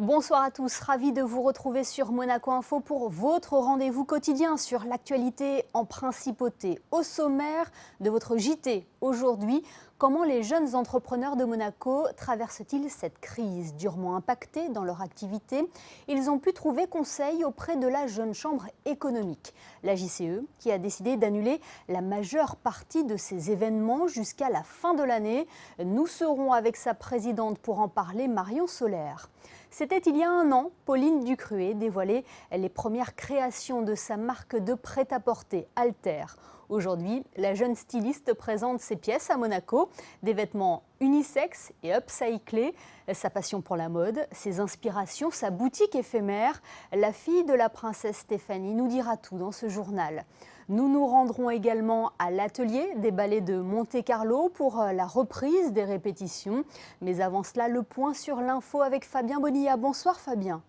Bonsoir à tous, ravi de vous retrouver sur Monaco Info pour votre rendez-vous quotidien sur l'actualité en principauté. Au sommaire de votre JT aujourd'hui, comment les jeunes entrepreneurs de Monaco traversent-ils cette crise durement impactée dans leur activité? Ils ont pu trouver conseil auprès de la Jeune Chambre économique, la JCE, qui a décidé d'annuler la majeure partie de ces événements jusqu'à la fin de l'année. Nous serons avec sa présidente pour en parler, Marion Solaire. C'était il y a un an, Pauline Ducruet dévoilait les premières créations de sa marque de prêt-à-porter, Alter. Aujourd'hui, la jeune styliste présente ses pièces à Monaco, des vêtements unisex et upcyclés, sa passion pour la mode, ses inspirations, sa boutique éphémère. La fille de la princesse Stéphanie nous dira tout dans ce journal. Nous nous rendrons également à l'atelier des ballets de Monte-Carlo pour la reprise des répétitions. Mais avant cela, le point sur l'info avec Fabien Bonilla. Bonsoir Fabien.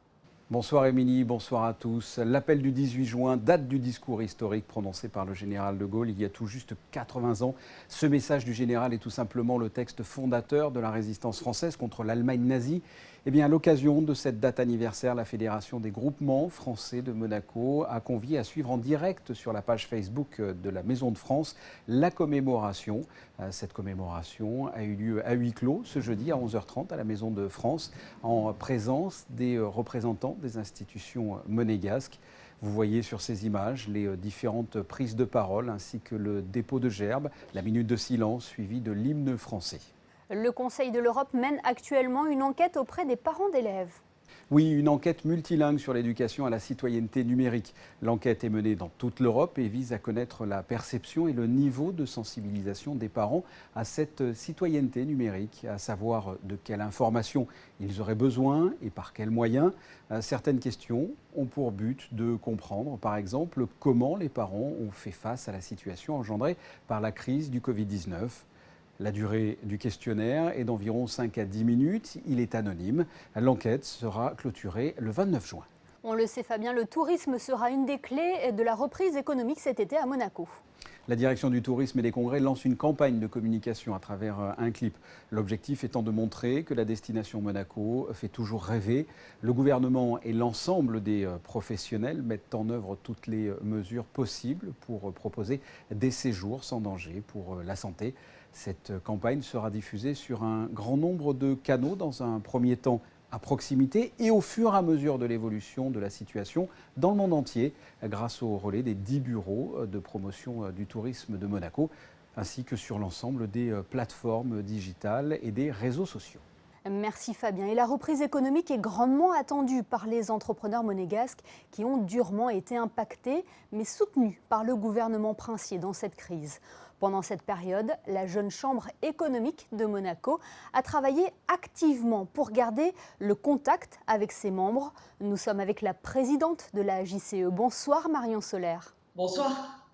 Bonsoir Émilie, bonsoir à tous. L'appel du 18 juin date du discours historique prononcé par le général de Gaulle il y a tout juste 80 ans. Ce message du général est tout simplement le texte fondateur de la résistance française contre l'Allemagne nazie. Eh bien, à l'occasion de cette date anniversaire, la Fédération des groupements français de Monaco a convié à suivre en direct sur la page Facebook de la Maison de France la commémoration. Cette commémoration a eu lieu à huis clos ce jeudi à 11h30 à la Maison de France en présence des représentants des institutions monégasques. Vous voyez sur ces images les différentes prises de parole ainsi que le dépôt de gerbes, la minute de silence suivie de l'hymne français. Le Conseil de l'Europe mène actuellement une enquête auprès des parents d'élèves. Oui, une enquête multilingue sur l'éducation à la citoyenneté numérique. L'enquête est menée dans toute l'Europe et vise à connaître la perception et le niveau de sensibilisation des parents à cette citoyenneté numérique, à savoir de quelle information ils auraient besoin et par quels moyens. Certaines questions ont pour but de comprendre, par exemple, comment les parents ont fait face à la situation engendrée par la crise du Covid-19. La durée du questionnaire est d'environ 5 à 10 minutes. Il est anonyme. L'enquête sera clôturée le 29 juin. On le sait Fabien, le tourisme sera une des clés de la reprise économique cet été à Monaco. La direction du tourisme et des congrès lance une campagne de communication à travers un clip. L'objectif étant de montrer que la destination Monaco fait toujours rêver. Le gouvernement et l'ensemble des professionnels mettent en œuvre toutes les mesures possibles pour proposer des séjours sans danger pour la santé. Cette campagne sera diffusée sur un grand nombre de canaux dans un premier temps à proximité et au fur et à mesure de l'évolution de la situation dans le monde entier grâce au relais des 10 bureaux de promotion du tourisme de Monaco ainsi que sur l'ensemble des plateformes digitales et des réseaux sociaux. Merci Fabien. Et la reprise économique est grandement attendue par les entrepreneurs monégasques qui ont durement été impactés mais soutenus par le gouvernement princier dans cette crise. Pendant cette période, la Jeune Chambre économique de Monaco a travaillé activement pour garder le contact avec ses membres. Nous sommes avec la présidente de la JCE. Bonsoir Marion Solaire. Bonsoir.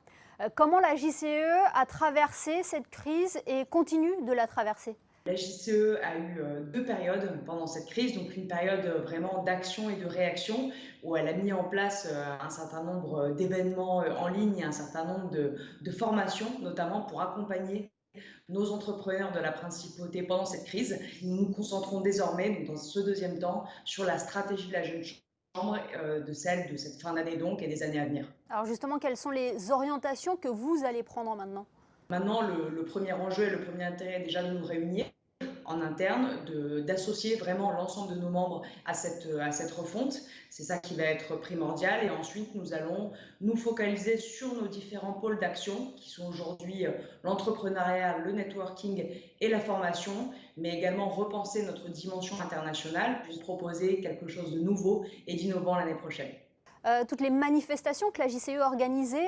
Comment la JCE a traversé cette crise et continue de la traverser ? La JCE a eu deux périodes pendant cette crise, donc une période vraiment d'action et de réaction où elle a mis en place un certain nombre d'événements en ligne et un certain nombre de formations, notamment pour accompagner nos entrepreneurs de la principauté pendant cette crise. Nous nous concentrons désormais, donc dans ce deuxième temps, sur la stratégie de la Jeune Chambre, de cette fin d'année donc et des années à venir. Alors justement, quelles sont les orientations que vous allez prendre maintenant ? Maintenant, le premier enjeu et le premier intérêt est déjà de nous réunir en interne, d'associer vraiment l'ensemble de nos membres à cette refonte. C'est ça qui va être primordial. Et ensuite, nous allons nous focaliser sur nos différents pôles d'action qui sont aujourd'hui l'entrepreneuriat, le networking et la formation, mais également repenser notre dimension internationale pour proposer quelque chose de nouveau et d'innovant l'année prochaine. Toutes les manifestations que la JCE a organisées,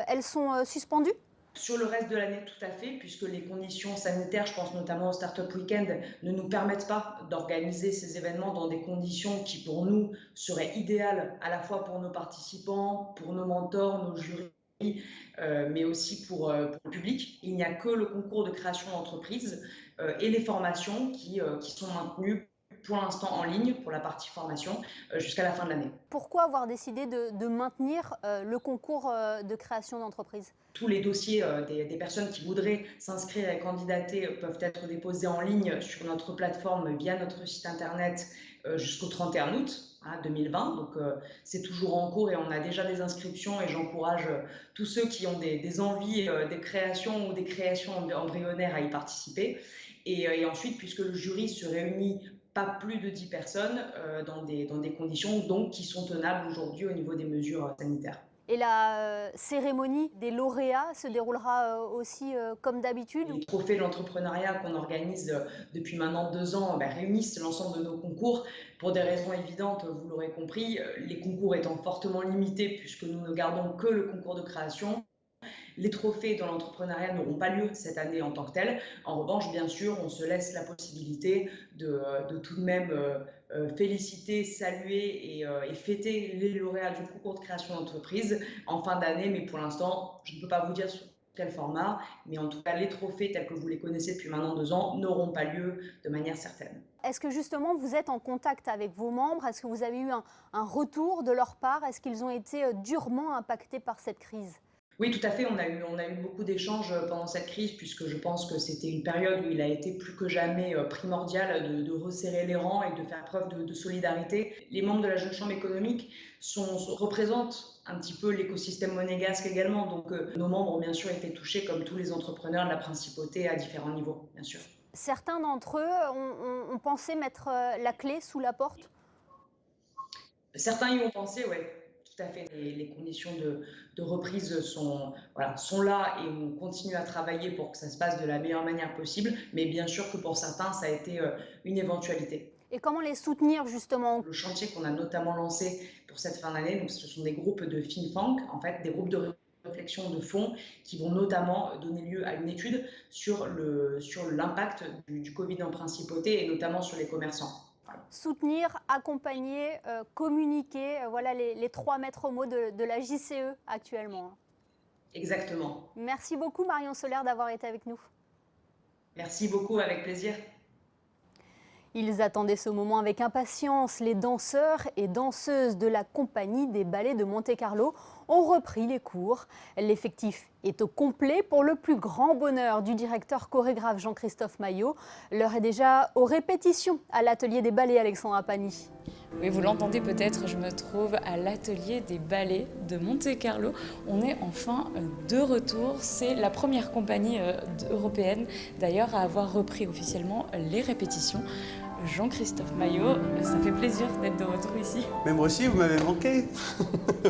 elles sont suspendues ? Sur le reste de l'année, tout à fait, puisque les conditions sanitaires, je pense notamment au Startup Weekend, ne nous permettent pas d'organiser ces événements dans des conditions qui, pour nous, seraient idéales à la fois pour nos participants, pour nos mentors, nos jurys, mais aussi pour le public. Il n'y a que le concours de création d'entreprise et les formations qui sont maintenues pour l'instant en ligne pour la partie formation jusqu'à la fin de l'année. Pourquoi avoir décidé de maintenir le concours de création d'entreprise? Tous les dossiers des personnes qui voudraient s'inscrire et candidater peuvent être déposés en ligne sur notre plateforme via notre site internet jusqu'au 31 août 2020. Donc c'est toujours en cours et on a déjà des inscriptions et j'encourage tous ceux qui ont des envies, des créations ou des créations embryonnaires à y participer. Et ensuite, puisque le jury se réunit pas plus de 10 personnes dans des conditions donc, qui sont tenables aujourd'hui au niveau des mesures sanitaires. Et la cérémonie des lauréats se déroulera aussi comme d'habitude? Les trophées de l'entrepreneuriat qu'on organise depuis maintenant 2 ans réunissent l'ensemble de nos concours pour des raisons évidentes, vous l'aurez compris, les concours étant fortement limités puisque nous ne gardons que le concours de création. Les trophées dans l'entrepreneuriat n'auront pas lieu cette année en tant que tels. En revanche, bien sûr, on se laisse la possibilité de tout de même féliciter, saluer et fêter les lauréats du concours de création d'entreprise en fin d'année. Mais pour l'instant, je ne peux pas vous dire sur quel format, mais en tout cas, les trophées tels que vous les connaissez depuis maintenant 2 ans n'auront pas lieu de manière certaine. Est-ce que justement vous êtes en contact avec vos membres? Est-ce que vous avez eu un retour de leur part? Est-ce qu'ils ont été durement impactés par cette crise? Oui, tout à fait. On a eu beaucoup d'échanges pendant cette crise, puisque je pense que c'était une période où il a été plus que jamais primordial de resserrer les rangs et de faire preuve de solidarité. Les membres de la Jeune Chambre économique représentent un petit peu l'écosystème monégasque également. Donc nos membres ont bien sûr été touchés, comme tous les entrepreneurs de la principauté à différents niveaux, bien sûr. Certains d'entre eux ont pensé mettre la clé sous la porte? Certains y ont pensé, oui. Tout à fait. Les conditions de reprise sont là et on continue à travailler pour que ça se passe de la meilleure manière possible. Mais bien sûr que pour certains, ça a été une éventualité. Et comment les soutenir justement? Le chantier qu'on a notamment lancé pour cette fin d'année, ce sont des groupes de think tank, en fait, des groupes de réflexion de fond qui vont notamment donner lieu à une étude sur l'impact du Covid en principauté et notamment sur les commerçants. Soutenir, accompagner, communiquer, voilà les 3 maîtres mots de la JCE actuellement. Exactement. Merci beaucoup Marion Soler d'avoir été avec nous. Merci beaucoup, avec plaisir. Ils attendaient ce moment avec impatience. Les danseurs et danseuses de la compagnie des ballets de Monte-Carlo ont repris les cours. L'effectif est au complet pour le plus grand bonheur du directeur chorégraphe Jean-Christophe Maillot. L'heure est déjà aux répétitions à l'atelier des ballets, Alexandra Pani. Oui, vous l'entendez peut-être, je me trouve à l'atelier des ballets de Monte-Carlo. On est enfin de retour. C'est la première compagnie européenne d'ailleurs à avoir repris officiellement les répétitions. Jean-Christophe Maillot, ça fait plaisir d'être de retour ici. Mais moi aussi, vous m'avez manqué.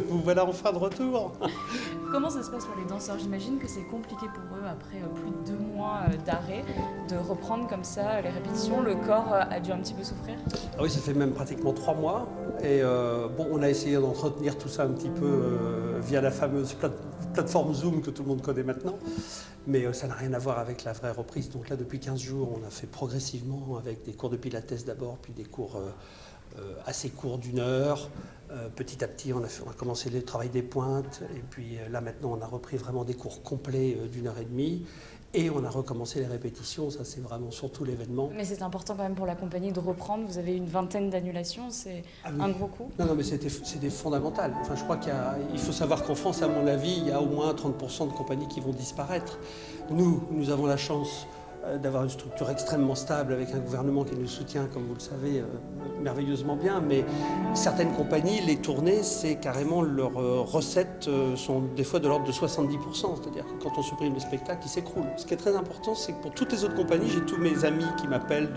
Vous voilà enfin de retour. Comment ça se passe pour les danseurs? J'imagine que c'est compliqué pour eux, après plus de 2 mois d'arrêt, de reprendre comme ça les répétitions. Le corps a dû un petit peu souffrir? Ah oui, ça fait même pratiquement 3 mois. Et on a essayé d'entretenir tout ça un petit peu via la fameuse plateforme Zoom que tout le monde connaît maintenant. Mais ça n'a rien à voir avec la vraie reprise. Donc là, depuis 15 jours, on a fait progressivement avec des cours de pilates d'abord, puis des cours assez courts d'1 heure. Petit à petit, on a commencé le travail des pointes. Et puis là, maintenant, on a repris vraiment des cours complets d'1 heure et demie. Et on a recommencé les répétitions, ça c'est vraiment surtout l'événement. Mais c'est important quand même pour la compagnie de reprendre, vous avez une 20aine d'annulations, c'est un gros coup? Non, mais c'était fondamental. Enfin, je crois il faut savoir qu'en France, à mon avis, il y a au moins 30% de compagnies qui vont disparaître. Nous avons la chance d'avoir une structure extrêmement stable avec un gouvernement qui nous soutient, comme vous le savez, merveilleusement bien. Mais certaines compagnies, les tournées, c'est carrément leurs recettes sont des fois de l'ordre de 70%. C'est-à-dire que quand on supprime les spectacles, ils s'écroulent. Ce qui est très important, c'est que pour toutes les autres compagnies, j'ai tous mes amis qui m'appellent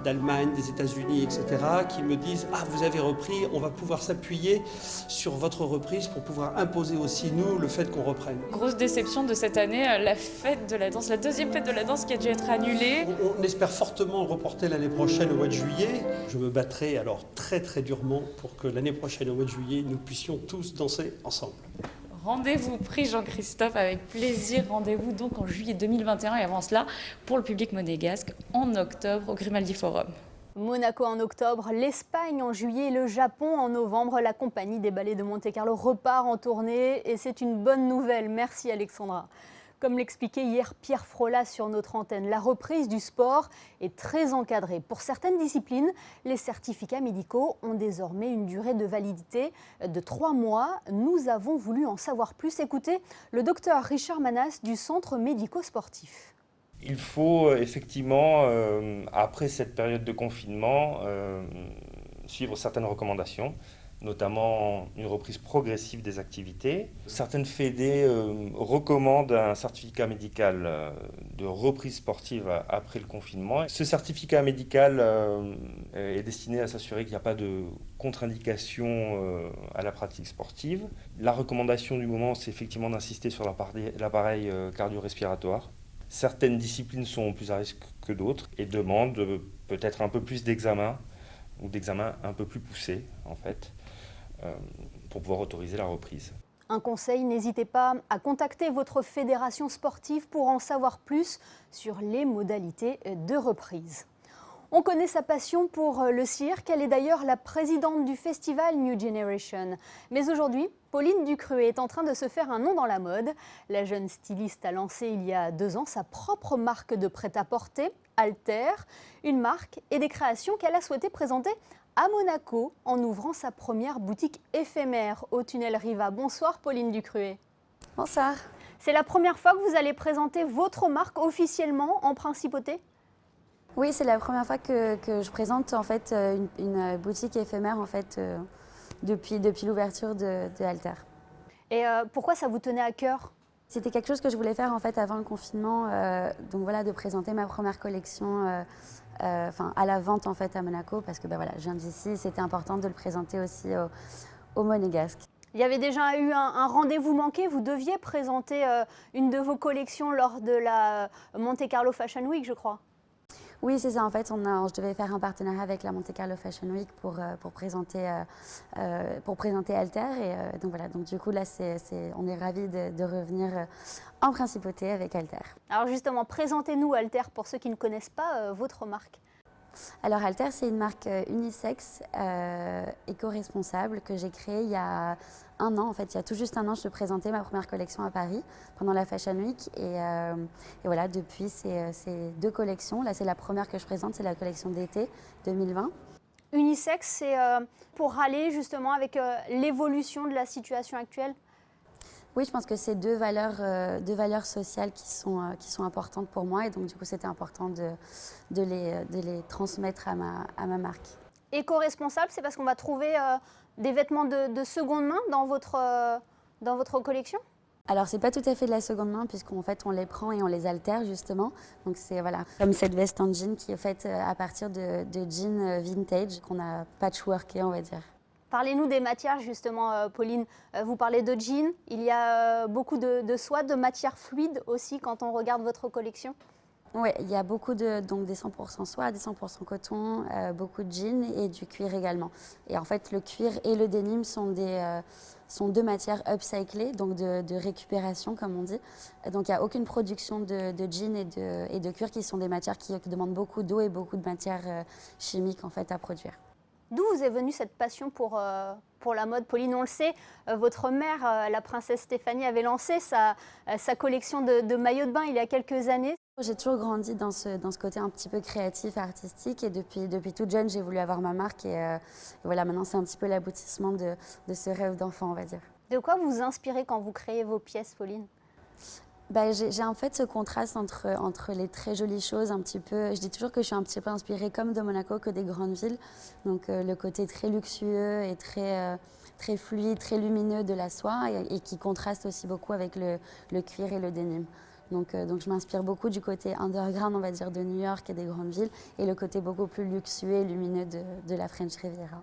d'Allemagne, des États-Unis, etc., qui me disent « Ah, vous avez repris, on va pouvoir s'appuyer sur votre reprise pour pouvoir imposer aussi, nous, le fait qu'on reprenne. » Grosse déception de cette année, la fête de la danse, la deuxième fête de la danse qui a dû être annulée. On espère fortement le reporter l'année prochaine au mois de juillet. Je me battrai alors très très durement pour que l'année prochaine au mois de juillet, nous puissions tous danser ensemble. Rendez-vous pris Jean-Christophe, avec plaisir. Rendez-vous donc en juillet 2021 et avant cela, pour le public monégasque, en octobre au Grimaldi Forum. Monaco en octobre, l'Espagne en juillet, le Japon en novembre. La compagnie des ballets de Monte-Carlo repart en tournée et c'est une bonne nouvelle. Merci Alexandra. Comme l'expliquait hier Pierre Frolat sur notre antenne, la reprise du sport est très encadrée. Pour certaines disciplines, les certificats médicaux ont désormais une durée de validité de 3 mois. Nous avons voulu en savoir plus. Écoutez le docteur Richard Manas du Centre médico-sportif. Il faut effectivement, après cette période de confinement, suivre certaines recommandations, notamment une reprise progressive des activités. Certaines fédés recommandent un certificat médical de reprise sportive après le confinement. Ce certificat médical est destiné à s'assurer qu'il n'y a pas de contre-indication à la pratique sportive. La recommandation du moment, c'est effectivement d'insister sur l'appareil cardio-respiratoire. Certaines disciplines sont plus à risque que d'autres et demandent peut-être un peu plus d'examens ou d'examens un peu plus poussés en fait, pour pouvoir autoriser la reprise. Un conseil, n'hésitez pas à contacter votre fédération sportive pour en savoir plus sur les modalités de reprise. On connaît sa passion pour le cirque, elle est d'ailleurs la présidente du festival New Generation. Mais aujourd'hui, Pauline Ducruet est en train de se faire un nom dans la mode. La jeune styliste a lancé il y a 2 ans sa propre marque de prêt-à-porter, Alter, une marque et des créations qu'elle a souhaité présenter à Monaco en ouvrant sa première boutique éphémère au tunnel Riva. Bonsoir Pauline Ducruet. Bonsoir. C'est la première fois que vous allez présenter votre marque officiellement en principauté ? Oui, c'est la première fois que je présente en fait une boutique éphémère en fait depuis l'ouverture de Alter. Et pourquoi ça vous tenait à cœur ? C'était quelque chose que je voulais faire en fait avant le confinement, donc voilà, de présenter ma première collection à la vente en fait à Monaco parce que voilà, je viens d'ici, c'était important de le présenter aussi aux Monégasques. Il y avait déjà eu un rendez-vous manqué, vous deviez présenter une de vos collections lors de la Monte Carlo Fashion Week, je crois. Oui, c'est ça. En fait, je devais faire un partenariat avec la Monte Carlo Fashion Week pour présenter Alter. Et donc voilà. Donc du coup là, on est ravis de revenir en principauté avec Alter. Alors justement, présentez-nous Alter pour ceux qui ne connaissent pas votre marque. Alors Alter, c'est une marque unisexe éco-responsable que j'ai créée il y a 1 an. En fait, il y a tout juste 1 an, je présentais ma première collection à Paris pendant la Fashion Week. Et voilà, depuis ces 2 collections, là c'est la première que je présente, c'est la collection d'été 2020. Unisexe, c'est pour aller justement avec l'évolution de la situation actuelle ? Oui, je pense que c'est 2 valeurs sociales qui sont importantes pour moi et donc du coup c'était important de les transmettre à ma marque. Éco-responsable, c'est parce qu'on va trouver des vêtements de seconde main dans votre collection ? Alors c'est pas tout à fait de la seconde main puisqu'en fait on les prend et on les altère justement. Donc c'est voilà, comme cette veste en jean qui est faite à partir de jeans vintage qu'on a patchworké on va dire. Parlez-nous des matières justement, Pauline. Vous parlez de jeans, il y a beaucoup de soie, de matières fluides aussi quand on regarde votre collection. Oui, il y a beaucoup donc des 100% soie, des 100% coton, beaucoup de jeans et du cuir également. Et en fait, le cuir et le denim sont 2 matières upcyclées, donc de récupération comme on dit. Donc il n'y a aucune production de jeans et de cuir qui sont des matières qui demandent beaucoup d'eau et beaucoup de matières chimiques en fait à produire. D'où vous est venue cette passion pour la mode, Pauline? On le sait, votre mère, la princesse Stéphanie, avait lancé sa collection de maillots de bain il y a quelques années. J'ai toujours grandi dans ce côté un petit peu créatif, artistique et depuis toute jeune, j'ai voulu avoir ma marque et voilà, maintenant c'est un petit peu l'aboutissement de ce rêve d'enfant, on va dire. De quoi vous vous inspirez quand vous créez vos pièces, Pauline? J'ai en fait ce contraste entre les très jolies choses, un petit peu. Je dis toujours que je suis un petit peu inspirée comme de Monaco que des grandes villes. Donc le côté très luxueux et très fluide, très lumineux de la soie et qui contraste aussi beaucoup avec le cuir et le denim. Donc je m'inspire beaucoup du côté underground, on va dire, de New York et des grandes villes et le côté beaucoup plus luxueux et lumineux de la French Riviera.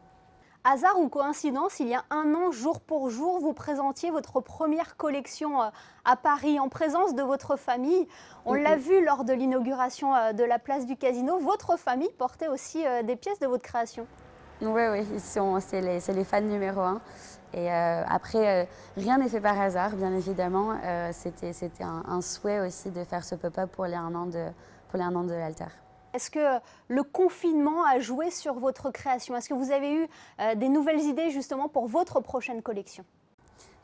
Hasard ou coïncidence, il y a 1 an, jour pour jour, vous présentiez votre première collection à Paris en présence de votre famille. On l'a vu lors de l'inauguration de la place du Casino. Votre famille portait aussi des pièces de votre création. Oui, c'est les fans numéro 1. Et après, rien n'est fait par hasard, bien évidemment. C'était un souhait aussi de faire ce pop-up pour les 1 an de l'Alter. Est-ce que le confinement a joué sur votre création? Est-ce que vous avez eu des nouvelles idées justement pour votre prochaine collection?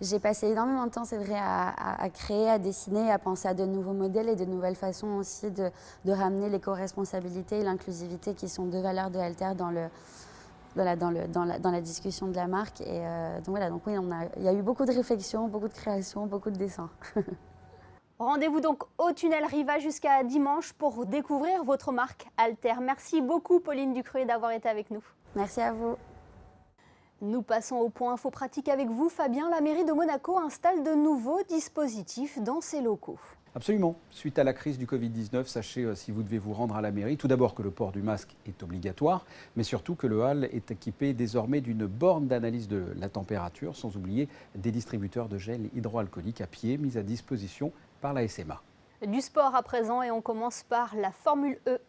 J'ai passé énormément de temps, c'est vrai, à créer, à dessiner, à penser à de nouveaux modèles et de nouvelles façons aussi de ramener l'éco-responsabilité et l'inclusivité qui sont deux valeurs de Alter dans la discussion de la marque. Et donc oui, il y a eu beaucoup de réflexions, beaucoup de créations, beaucoup de dessins. Rendez-vous donc au Tunnel Riva jusqu'à dimanche pour découvrir votre marque Alter. Merci beaucoup Pauline Ducruet d'avoir été avec nous. Merci à vous. Nous passons au point info pratique avec vous, Fabien. La mairie de Monaco installe de nouveaux dispositifs dans ses locaux. Absolument. Suite à la crise du Covid-19, sachez si vous devez vous rendre à la mairie, tout d'abord que le port du masque est obligatoire, mais surtout que le hall est équipé désormais d'une borne d'analyse de la température, sans oublier des distributeurs de gel hydroalcoolique à pied mis à disposition par la SMA. Du sport à présent et on commence par la Formule E.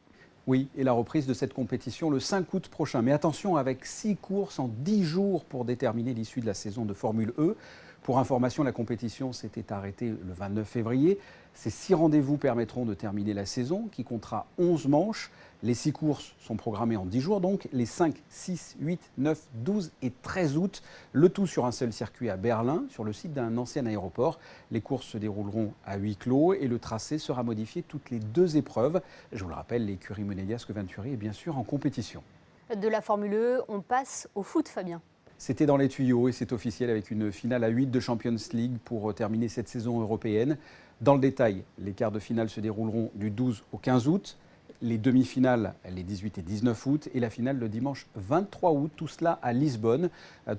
Oui, et la reprise de cette compétition le 5 août prochain. Mais attention, avec 6 courses en 10 jours pour déterminer l'issue de la saison de Formule E. Pour information, la compétition s'était arrêtée le 29 février. Ces 6 rendez-vous permettront de terminer la saison qui comptera 11 manches. Les 6 courses sont programmées en 10 jours, donc les 5, 6, 8, 9, 12 et 13 août. Le tout sur un seul circuit à Berlin, sur le site d'un ancien aéroport. Les courses se dérouleront à huis clos et le tracé sera modifié toutes les 2 épreuves. Je vous le rappelle, l'écurie monégasque Venturi est bien sûr en compétition. De la Formule E, on passe au foot, Fabien. C'était dans les tuyaux et c'est officiel avec une finale à 8 de Champions League pour terminer cette saison européenne. Dans le détail, les quarts de finale se dérouleront du 12 au 15 août, les demi-finales les 18 et 19 août et la finale le dimanche 23 août, tout cela à Lisbonne.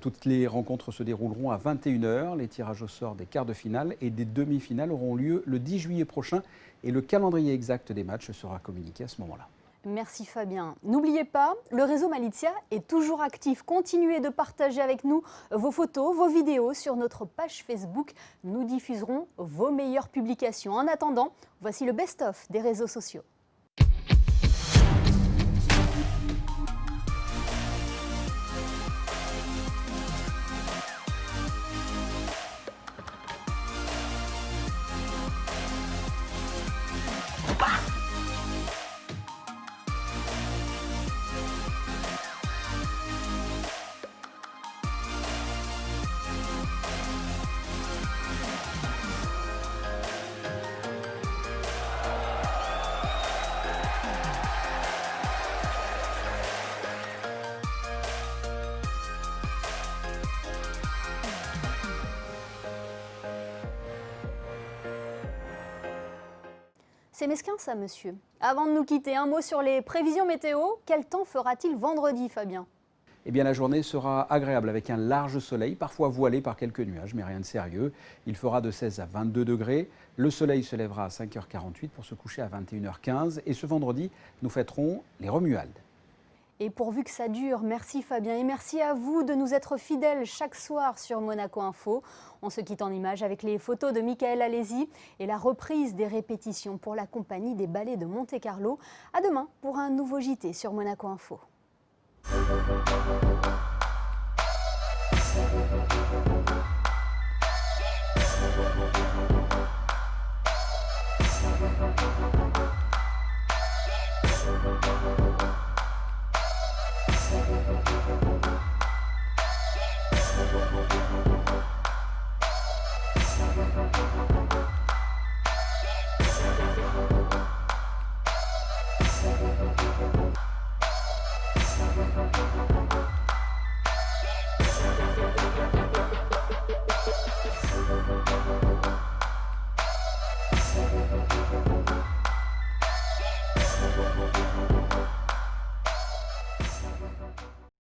Toutes les rencontres se dérouleront à 21 h. Les tirages au sort des quarts de finale et des demi-finales auront lieu le 10 juillet prochain et le calendrier exact des matchs sera communiqué à ce moment-là. Merci Fabien. N'oubliez pas, le réseau Malizia est toujours actif. Continuez de partager avec nous vos photos, vos vidéos sur notre page Facebook. Nous diffuserons vos meilleures publications. En attendant, voici le best-of des réseaux sociaux. C'est mesquin ça, monsieur. Avant de nous quitter, un mot sur les prévisions météo. Quel temps fera-t-il vendredi, Fabien ? Eh bien, la journée sera agréable avec un large soleil, parfois voilé par quelques nuages, mais rien de sérieux. Il fera de 16 à 22 degrés. Le soleil se lèvera à 5 h 48 pour se coucher à 21 h 15. Et ce vendredi, nous fêterons les Romualdes. Et pourvu que ça dure, merci Fabien et merci à vous de nous être fidèles chaque soir sur Monaco Info. On se quitte en images avec les photos de Michael Alési et la reprise des répétitions pour la compagnie des ballets de Monte-Carlo. À demain pour un nouveau JT sur Monaco Info.